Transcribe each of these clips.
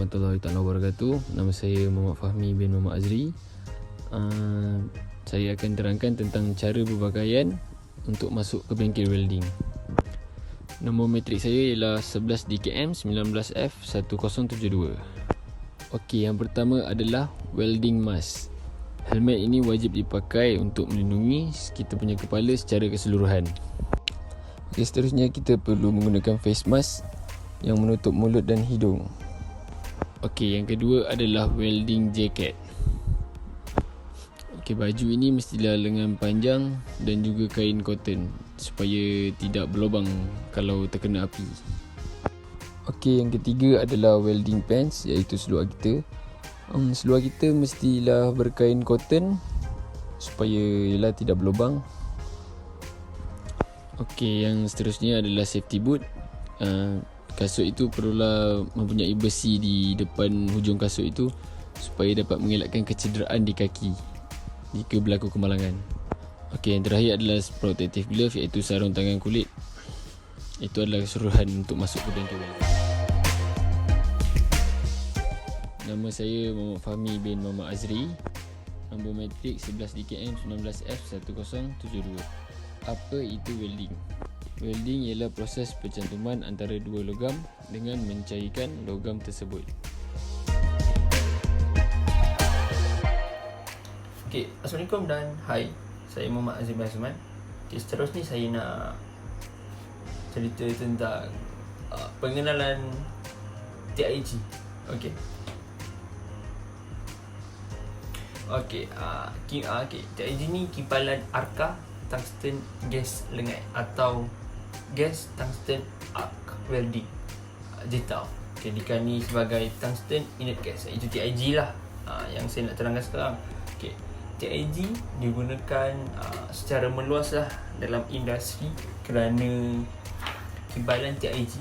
warahmatullahi wabarakatuh. Nama saya Muhammad Fahmi bin Muhammad Azri. Saya akan terangkan tentang cara berpakaian untuk masuk ke bengkel welding. Nombor matrik saya ialah 11 DKM 19F 1072. Okey, yang pertama adalah welding mask. Helmet ini wajib dipakai untuk melindungi kita punya kepala secara keseluruhan. Okey, seterusnya kita perlu menggunakan face mask yang menutup mulut dan hidung. Okey, yang kedua adalah welding jacket. Okey, baju ini mestilah lengan panjang dan juga kain cotton supaya tidak berlubang kalau terkena api. Okey, yang ketiga adalah welding pants, iaitu seluar kita. Seluar kita mestilah berkain cotton supaya tidak berlubang. Okey, yang seterusnya adalah safety boot. Kasut itu perlulah mempunyai besi di depan hujung kasut itu supaya dapat mengelakkan kecederaan di kaki jika berlaku kemalangan. Okey, yang terakhir adalah protective glove, iaitu sarung tangan kulit. Itu adalah keseluruhan untuk masuk ke bengkel welding. Nama saya Muhammad Fahmi bin Muhammad Azri. Nombor matrik 11 DKM 19F 1072. Apa itu welding? Welding ialah proses pencantuman antara dua logam dengan mencairkan logam tersebut. Okay, Assalamualaikum dan hai. Saya Muhammad Azim Azman. Okay, seterusnya saya nak cerita tentang pengenalan TIG. Okay. TIG ni kipalan arka tungsten gas lengat atau gas tungsten arc welding JTAW. Okay, dikani sebagai tungsten inert gas, itu TIG lah yang saya nak terangkan sekarang. Okay, TIG digunakan secara meluas lah dalam industri kerana kibalan TIG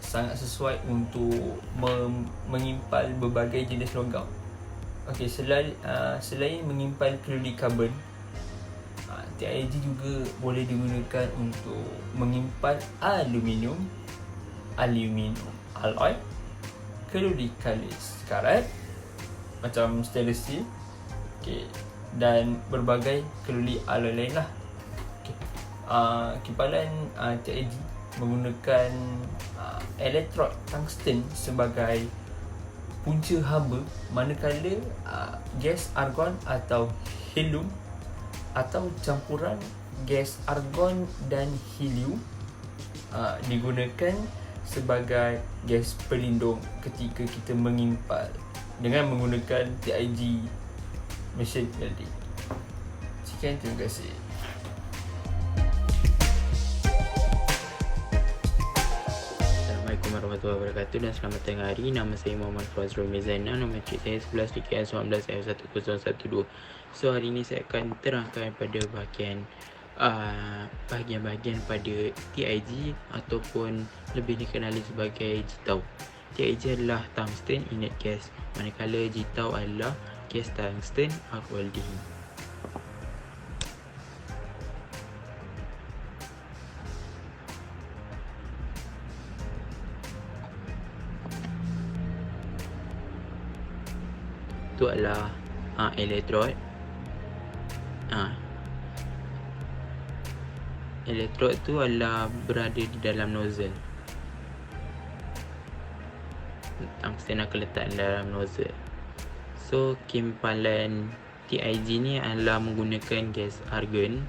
sangat sesuai untuk mengimpal berbagai jenis logam. Okay, selain mengimpal kalori karbon, TIG juga boleh digunakan untuk mengimpal aluminium alloy, kalori kalis karat macam stainless steel, okay, dan berbagai kalori alloy lain lah. Okay. Kipalan TIG menggunakan elektrod tungsten sebagai punca haba, manakala gas argon atau helium atau campuran gas argon dan helium digunakan sebagai gas pelindung ketika kita mengimpal dengan menggunakan TIG mesin welding. Sekian, terima kasih. Assalamualaikum warahmatullahi wabarakatuh dan selamat tengah hari. Nama saya Muhammad Fazrul Mizana. Nombor matrik saya 11 DKM 19F1012. So hari ini saya akan terangkan pada bahagian-bahagian pada TIG ataupun lebih dikenali sebagai JTAW. TIG adalah tungsten inert gas, manakala JTAW adalah gas tungsten arc welding. Itu adalah elektrod. Elektrod tu adalah berada di dalam nozzle. Tungsten akan letak dalam nozzle. So kimpalan TIG ni adalah menggunakan gas argon.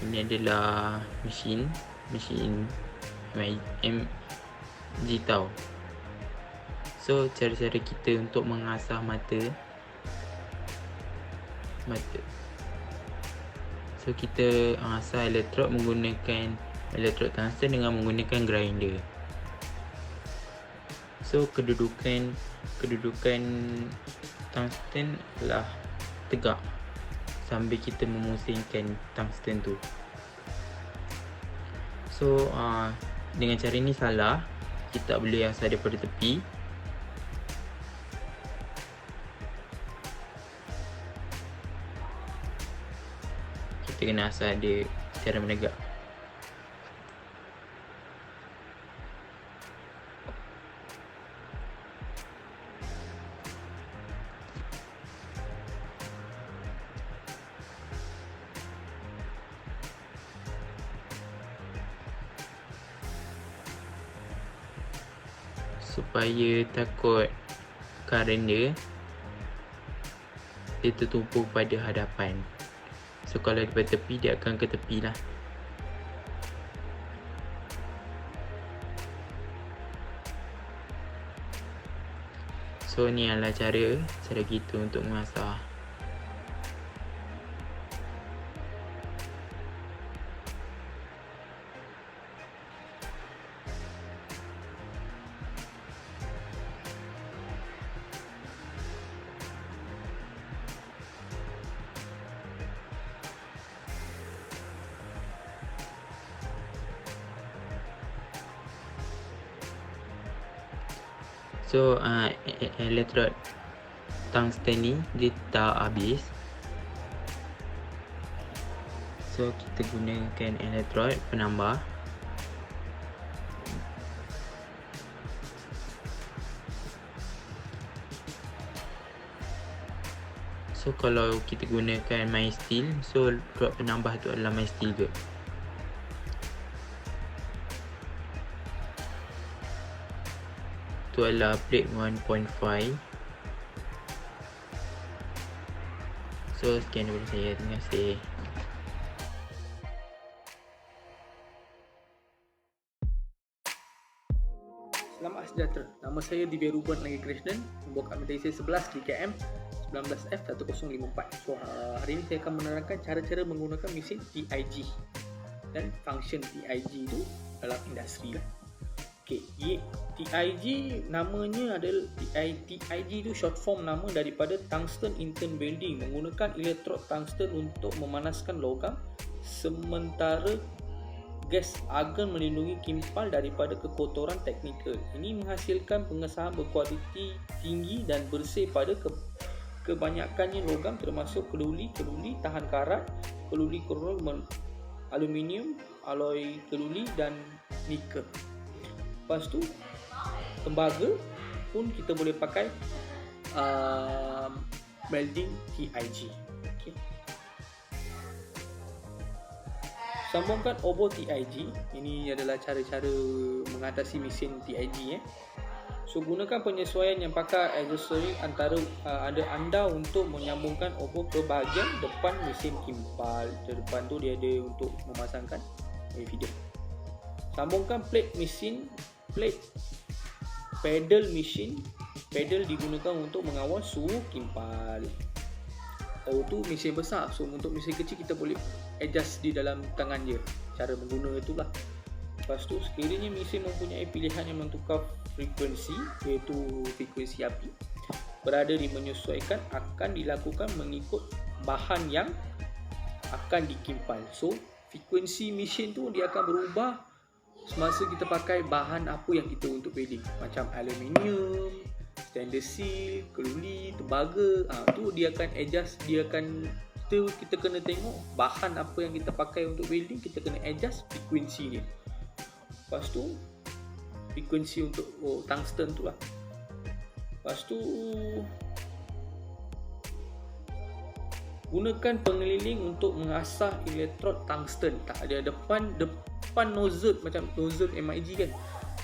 Ini adalah mesin JTAW. So cara-cara kita untuk mengasah mata. So kita asah elektrod menggunakan elektrod tungsten dengan menggunakan grinder. So kedudukan tungsten adalah tegak sambil kita memusingkan tungsten tu. So dengan cara ni salah, kita tak boleh asah daripada tepi. kita kena asah dia secara menegak. Supaya takut current dia tertumpu pada hadapan. So kalau daripada tepi, dia akan ke tepi lah. So ni adalah cara kita untuk mengasah. So elektrod tungsten ni dia tak habis. So kita gunakan elektrod penambah. So kalau kita gunakan my steel, so rod penambah tu adalah my steel ke. Tu adalah plate 1.5. So sekian daripada saya. Terima kasih. Selamat sejahtera. Nama saya Divya Ruben Lagi Krishnan, membawa kat Malaysia 11 DKM 19F1054. So hari ini saya akan menerangkan cara-cara menggunakan mesin TIG dan function TIG itu dalam industri lah. Okay, TIG namanya adalah TIG itu short form nama daripada tungsten intern welding, menggunakan elektrod tungsten untuk memanaskan logam, sementara gas argon melindungi kimpal daripada kekotoran teknikal. Ini menghasilkan pengesahan berkualiti tinggi dan bersih pada kebanyakannya logam, termasuk keluli tahan karat, keluli krom, aluminium, alloy keluli dan nikel. Lepas tu tembaga pun kita boleh pakai welding TIG. Okay. Sambungkan obor TIG. Ini adalah cara-cara mengatasi mesin TIG. So gunakan penyesuaian yang pakai aksesori antara anda untuk menyambungkan obor ke bahagian depan mesin kimpal. Di depan tu dia ada untuk memasangkan video. Sambungkan plate pedal mesin. Pedal digunakan untuk mengawal suhu kimpal. Tu mesin besar. So untuk mesin kecil kita boleh adjust di dalam tangan je. Cara mengguna itulah. Lepas tu sekiranya mesin mempunyai pilihan yang mentukar frekuensi, iaitu frekuensi api, berada di menyesuaikan, akan dilakukan mengikut bahan yang akan dikimpal. So frekuensi mesin tu dia akan berubah semasa kita pakai bahan apa yang kita untuk welding, macam aluminium, stainless steel, keluli, tembaga. Tu dia akan adjust, kita kena tengok bahan apa yang kita pakai untuk welding, kita kena adjust frekuensi dia. Lepas tu frekuensi untuk tungsten tu lah. Lepas tu gunakan pengeliling untuk mengasah elektrod tungsten. Tak ada depan nozzle, macam nozzle MIG kan.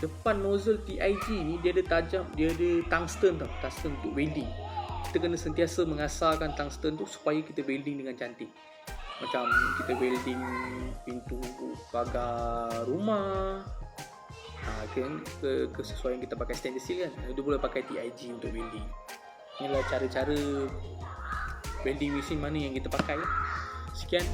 Depan nozzle TIG ni dia ada tajam, dia ada tungsten tau, tungsten untuk welding. Kita kena sentiasa mengasahkan tungsten tu supaya kita welding dengan cantik. Macam kita welding pintu pagar rumah, kan kesesuaian kita pakai stainless steel kan, dia boleh pakai TIG untuk welding. Inilah cara-cara welding mesin mana yang kita pakai. Sekian.